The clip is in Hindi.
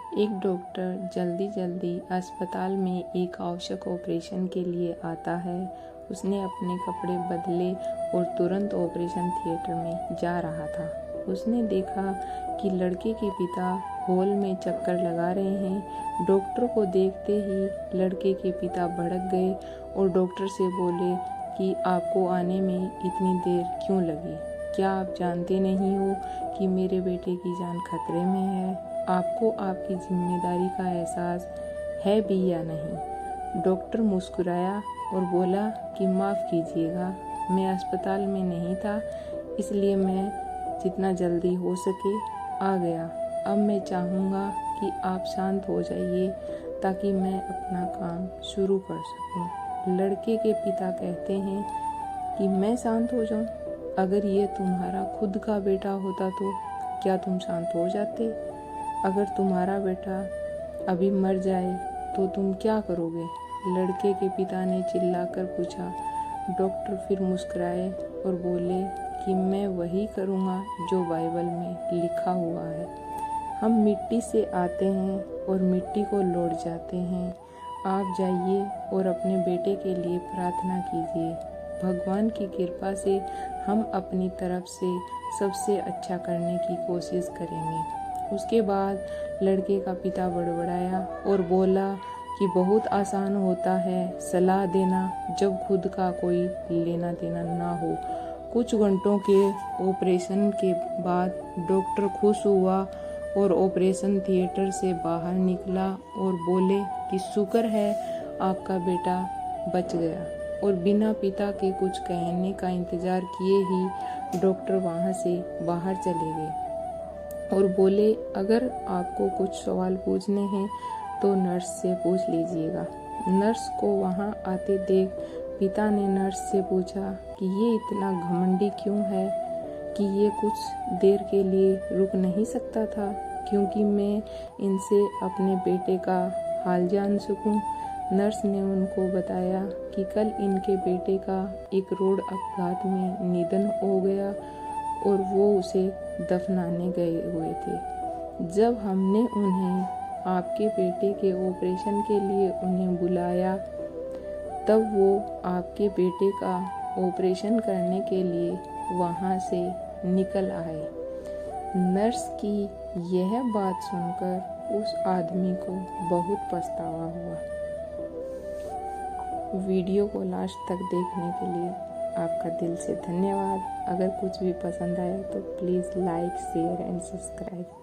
एक डॉक्टर जल्दी जल्दी अस्पताल में एक आवश्यक ऑपरेशन के लिए आता है। उसने अपने कपड़े बदले और तुरंत ऑपरेशन थिएटर में जा रहा था। उसने देखा कि लड़के के पिता हॉल में चक्कर लगा रहे हैं। डॉक्टर को देखते ही लड़के के पिता भड़क गए और डॉक्टर से बोले कि आपको आने में इतनी देर क्यों लगी? क्या आप जानते नहीं हो कि मेरे बेटे की जान खतरे में है? आपको आपकी जिम्मेदारी का एहसास है भी या नहीं? डॉक्टर मुस्कुराया और बोला कि माफ़ कीजिएगा, मैं अस्पताल में नहीं था, इसलिए मैं जितना जल्दी हो सके आ गया। अब मैं चाहूँगा कि आप शांत हो जाइए ताकि मैं अपना काम शुरू कर सकूं। लड़के के पिता कहते हैं कि मैं शांत हो जाऊं? अगर ये तुम्हारा खुद का बेटा होता तो क्या तुम शांत हो जाते? अगर तुम्हारा बेटा अभी मर जाए तो तुम क्या करोगे? लड़के के पिता ने चिल्लाकर पूछा। डॉक्टर फिर मुस्कुराए और बोले कि मैं वही करूँगा जो बाइबल में लिखा हुआ है। हम मिट्टी से आते हैं और मिट्टी को लौट जाते हैं। आप जाइए और अपने बेटे के लिए प्रार्थना कीजिए। भगवान की कृपा से हम अपनी तरफ से सबसे अच्छा करने की कोशिश करेंगे। उसके बाद लड़के का पिता बड़बड़ाया और बोला कि बहुत आसान होता है सलाह देना जब खुद का कोई लेना देना ना हो। कुछ घंटों के ऑपरेशन के बाद डॉक्टर खुश हुआ और ऑपरेशन थिएटर से बाहर निकला और बोले कि शुक्र है आपका बेटा बच गया। और बिना पिता के कुछ कहने का इंतजार किए ही डॉक्टर वहाँ से बाहर चले गए और बोले अगर आपको कुछ सवाल पूछने हैं तो नर्स से पूछ लीजिएगा। नर्स को वहाँ आते देख पिता ने नर्स से पूछा कि ये इतना घमंडी क्यों है कि ये कुछ देर के लिए रुक नहीं सकता था, क्योंकि मैं इनसे अपने बेटे का हाल जान सकूं। नर्स ने उनको बताया कि कल इनके बेटे का एक रोड अपघात में निधन हो गया और वो उसे दफनाने गए हुए थे। जब हमने उन्हें आपके बेटे के ऑपरेशन के लिए उन्हें बुलाया तब वो आपके बेटे का ऑपरेशन करने के लिए वहाँ से निकल आए। नर्स की यह बात सुनकर उस आदमी को बहुत पछतावा हुआ। वीडियो को लास्ट तक देखने के लिए आपका दिल से धन्यवाद। अगर कुछ भी पसंद आया तो please like, share and subscribe.